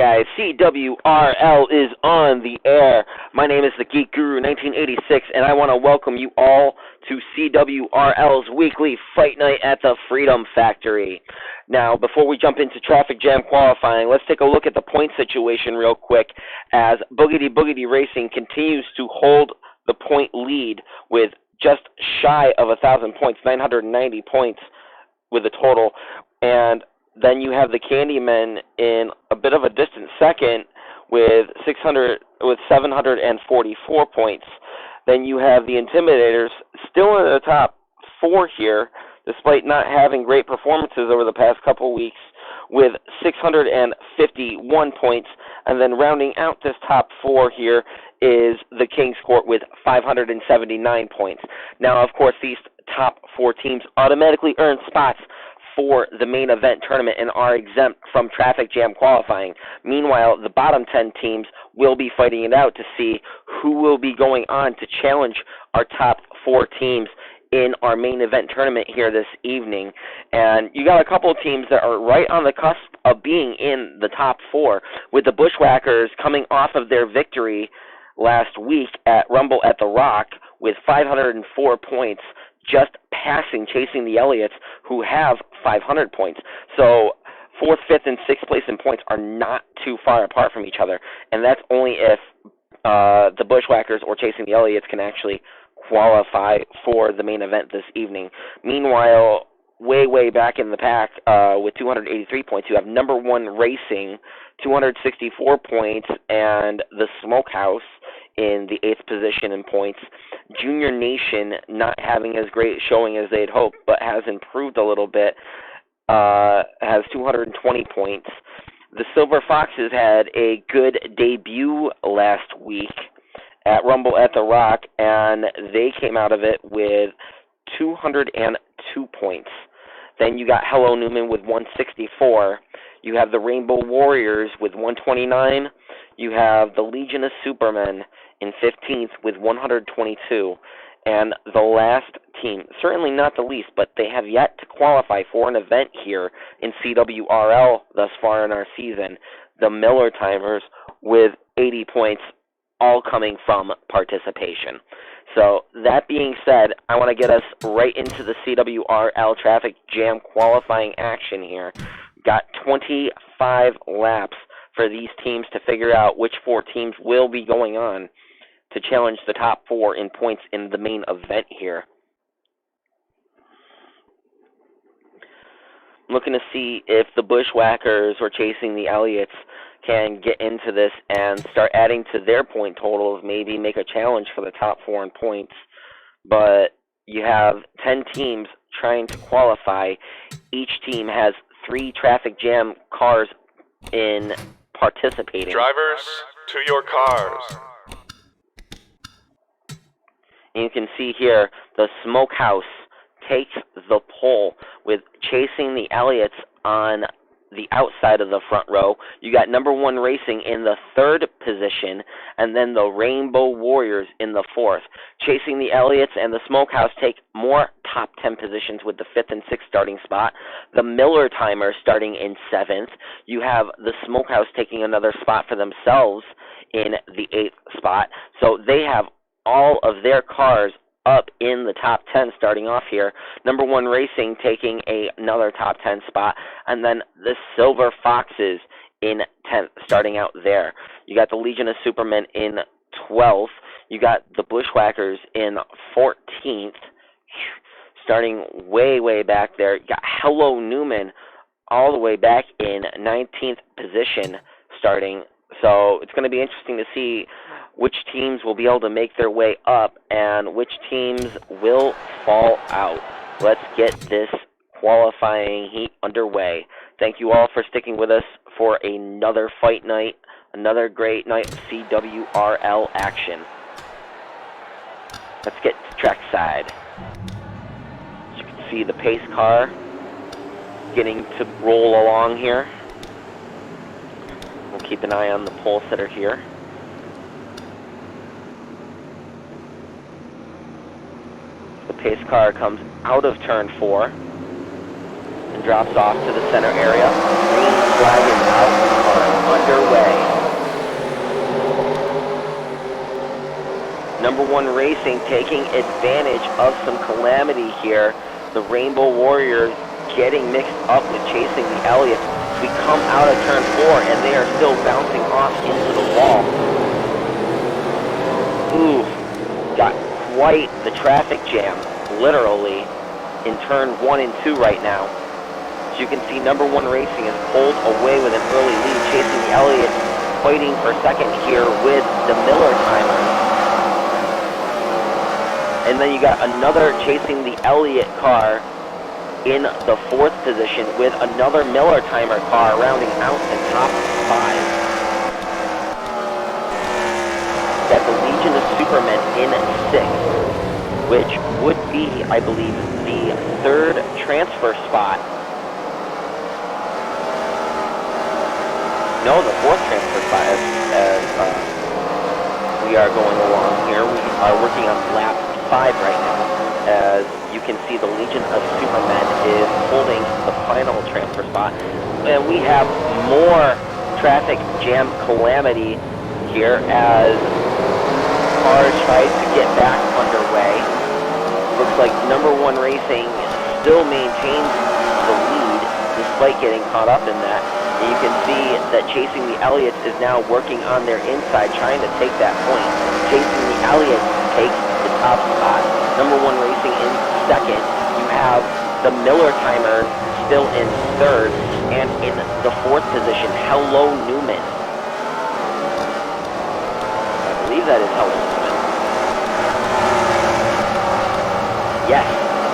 guys, CWRL is on the air. My name is the Geek Guru 1986, and I want to welcome you all to CWRL's weekly fight night at the Freedom Factory. Now, before we jump into traffic jam qualifying, let's take a look at the point situation real quick as Boogity Boogity Racing continues to hold the point lead with just shy of 1,000 points, 990 points with a total, and then you have the Candymen in a bit of a distant second with 744 points. Then you have the Intimidators still in the top four here, despite not having great performances over the past couple weeks, with 651 points. And then rounding out this top four here is the King's Court with 579 points. Now, of course, these top four teams automatically earn spots for the main event tournament and are exempt from traffic jam qualifying. Meanwhile, the bottom 10 teams will be fighting it out to see who will be going on to challenge our top four teams in our main event tournament here this evening. And you got a couple of teams that are right on the cusp of being in the top four, with the Bushwhackers coming off of their victory last week at Rumble at the Rock with 504 points, just chasing the Elliots, who have 500 points. So 4th, 5th, and 6th place in points are not too far apart from each other, and that's only if the Bushwhackers or Chasing the Elliots can actually qualify for the main event this evening. Meanwhile, way back in the pack with 283 points, you have number one Racing, 264 points, and the Smokehouse in the 8th position in points. Junior Nation not having as great showing as they'd hoped, but has improved a little bit, has 220 points. The Silver Foxes had a good debut last week at Rumble at the Rock, and they came out of it with 202 points. Then you got Hello Newman with 164. You have the Rainbow Warriors with 129. You have the Legion of Supermen in 15th with 122. And the last team, certainly not the least, but they have yet to qualify for an event here in CWRL thus far in our season, the Miller Timers with 80 points, all coming from participation. So that being said, I want to get us right into the CWRL traffic jam qualifying action here. Got 25 laps for these teams to figure out which four teams will be going on to challenge the top four in points in the main event here. I'm looking to see if the Bushwhackers or Chasing the Elliots can get into this and start adding to their point totals, maybe make a challenge for the top four in points. But you have 10 teams trying to qualify. Each team has 3 traffic jam cars in participating. Drivers, to your cars. And you can see here the Smokehouse takes the pole with Chasing the Elliots on the outside of the front row. You got number one Racing in the 3rd position, and then the Rainbow Warriors in the 4th. Chasing the Elliots and the Smokehouse take more top 10 positions with the 5th and 6th starting spot. The Miller Timers starting in 7th. You have the Smokehouse taking another spot for themselves in the 8th spot. So they have all of their cars up in the top 10 starting off here. Number one Racing taking another top 10 spot, and then the Silver Foxes in 10th starting out there. You got the Legion of Supermen in 12th. You got the Bushwhackers in 14th, starting way back there. You got Hello Newman all the way back in 19th position starting. So it's going to be interesting to see which teams will be able to make their way up and which teams will fall out. Let's get this qualifying heat underway. Thank you all for sticking with us for another fight night, another great night of CWRL action. Let's get to trackside. As you can see, the pace car getting to roll along here. We'll keep an eye on the pole sitter here. The pace car comes out of turn 4 and drops off to the center area. Green flag is out on underway. Number one Racing taking advantage of some calamity here. The Rainbow Warriors getting mixed up with chasing the Elliots. We come out of turn 4 and they are still bouncing off into the wall. Ooh, got quite the traffic jam, literally, in turn 1 and 2 right now. As you can see, number one Racing is pulled away with an early lead, chasing the Elliots, fighting for second here with the Miller timer. And then you got another chasing the Elliott car in the 4th position with another Miller timer car rounding out the top 5. Got the Legion of Supermen in 6th, which would be, I believe, the 3rd transfer spot. No, the 4th transfer spot as we are going along here. We are working on lap 5 right now. As you can see, the Legion of Supermen is holding the final transfer spot. And we have more traffic jam calamity here as cars try to get back underway. Looks like number one Racing still maintains the lead despite getting caught up in that. And you can see that chasing the Elliots is now working on their inside, trying to take that point. Chasing the Elliots takes the top spot. Number one Racing in 2nd. You have the Miller timer still in 3rd, and in the 4th position, Hello Newman. I believe that is Hello Newman. Yes,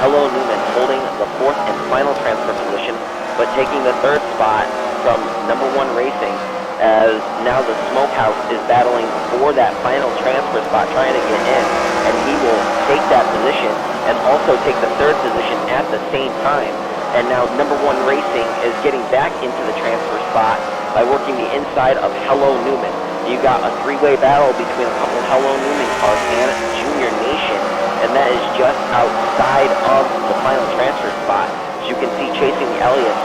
Hello Newman holding the 4th and final transfer position, but taking the 3rd spot from number one Racing, as now the Smokehouse is battling for that final transfer spot, trying to get in, and he will take that position and also take the 3rd position at the same time. And now number one Racing is getting back into the transfer spot by working the inside of Hello Newman. You got a 3-way battle between a couple Hello Newman cars and Junior Nation, and that is just outside of the final transfer spot. As you can see, chasing the Elliots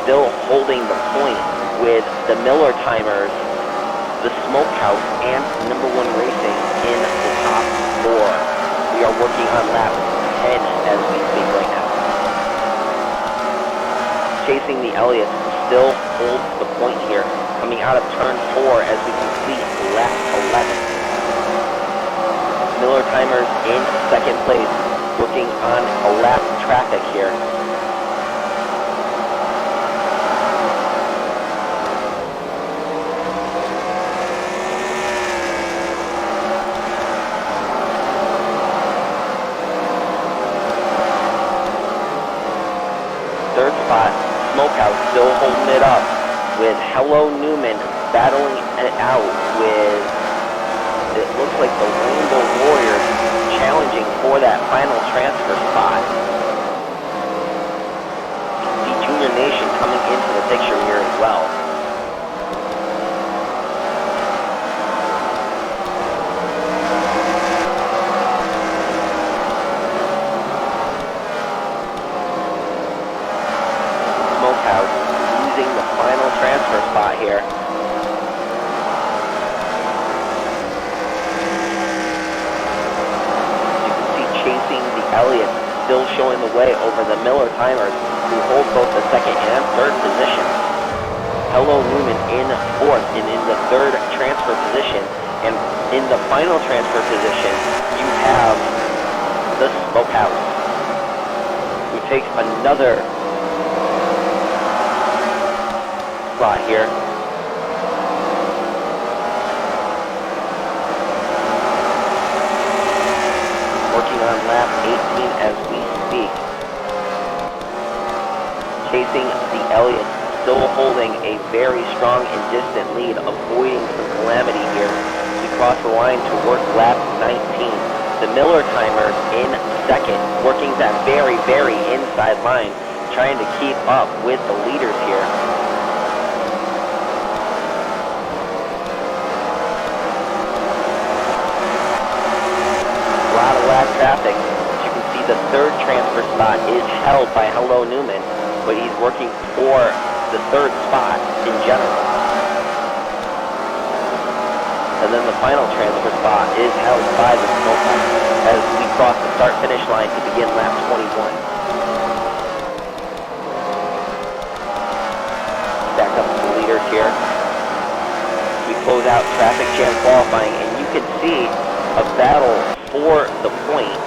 still holding the point with the Miller timers, the Smokehouse, and number one Racing in the top 4. We are working on lap 10 as we speak right now. Chasing the Elliots still holds the point here, coming out of turn 4 as we complete lap 11. Miller timers in 2nd place, working on a lap traffic here. Smokehouse still holding it up with Hello Newman battling it out with, it looks like the Rainbow Warriors challenging for that final transfer spot. The Junior Nation coming into the picture here as well. Transfer spot here. You can see chasing the Elliots still showing the way over the Miller timers, who hold both the 2nd and 3rd position. Hello Newman in 4th and in the 3rd transfer position. And in the final transfer position, you have the Smokehouse, who takes another spot here. Working on lap 18 as we speak. Chasing the Elliots, still holding a very strong and distant lead, avoiding some calamity here. We cross the line to work lap 19. The Miller timers in 2nd, working that very, very inside line, trying to keep up with the leaders here. Traffic. As you can see, the 3rd transfer spot is held by Hello Newman, but he's working for the 3rd spot in general. And then the final transfer spot is held by the Smokehouse as we cross the start-finish line to begin lap 21. Back up to the leaders here. We close out traffic jam qualifying, and you can see a battle for the point.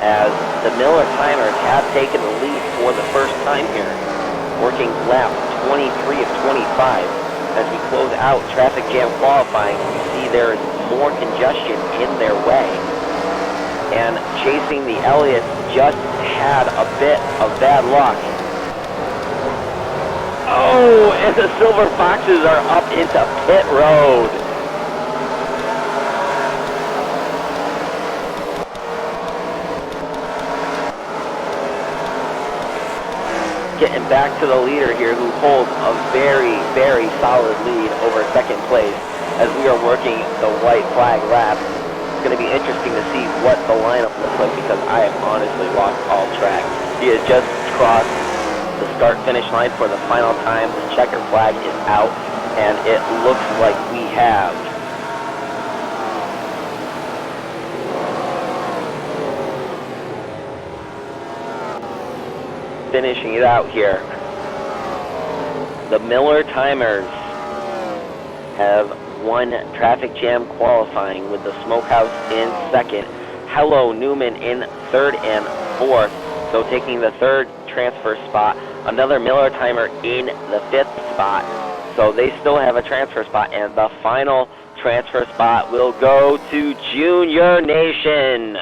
As the Miller Timers have taken the lead for the first time here, working lap 23 of 25. As we close out traffic jam qualifying, you see there is more congestion in their way. And chasing the Elliots just had a bit of bad luck. Oh, and the Silver Foxes are up into pit road. Getting back to the leader here, who holds a very, very solid lead over second place as we are working the white flag lap. It's going to be interesting to see what the lineup looks like because I have honestly lost all track. He has just crossed the start-finish line for the final time. The checker flag is out, and it looks like we have finishing it out here. The Miller Timers have won traffic jam qualifying with the Smokehouse in second. Hello Newman in third and fourth. So taking the third transfer spot. Another Miller Timer in the fifth spot. So they still have a transfer spot, and the final transfer spot will go to Junior Nation.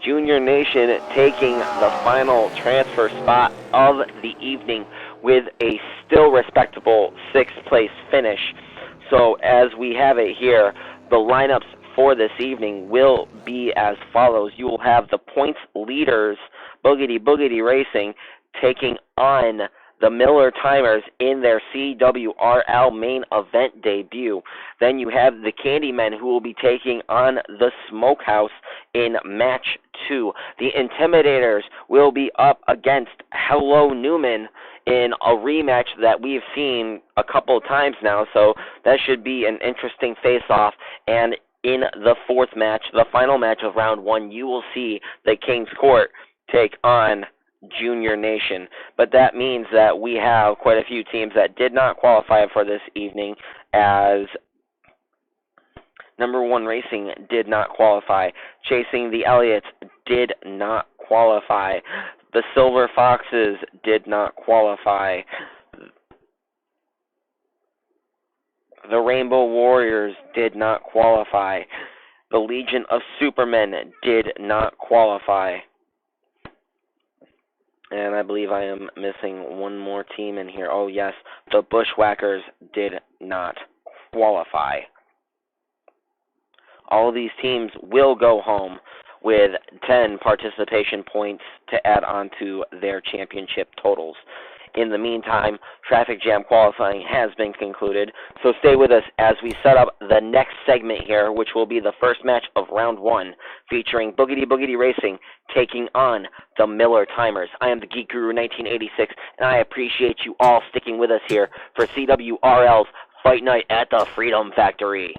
Junior Nation taking the final transfer spot of the evening with a still respectable sixth place finish. So as we have it here, the lineups for this evening will be as follows. You will have the points leaders, Boogity Boogity Racing, taking on the Miller Timers in their CWRL main event debut. Then you have the Candymen, who will be taking on the Smokehouse in match 2. The Intimidators will be up against Hello Newman in a rematch that we've seen a couple of times now, so that should be an interesting face-off. And in the fourth match, the final match of round 1, you will see the King's Court take on Junior Nation. But that means that we have quite a few teams that did not qualify for this evening, as Number 1 Racing did not qualify. Chasing the Elliots did not qualify. The Silver Foxes did not qualify. The Rainbow Warriors did not qualify. The Legion of Supermen did not qualify. And I believe I am missing one more team in here. Oh, yes, the Bushwhackers did not qualify. All of these teams will go home with 10 participation points to add on to their championship totals. In the meantime, traffic jam qualifying has been concluded, so stay with us as we set up the next segment here, which will be the first match of round 1, featuring Boogity Boogity Racing taking on the Miller Timers. I am the Geek Guru 1986, and I appreciate you all sticking with us here for CWRL's Fight Night at the Freedom Factory.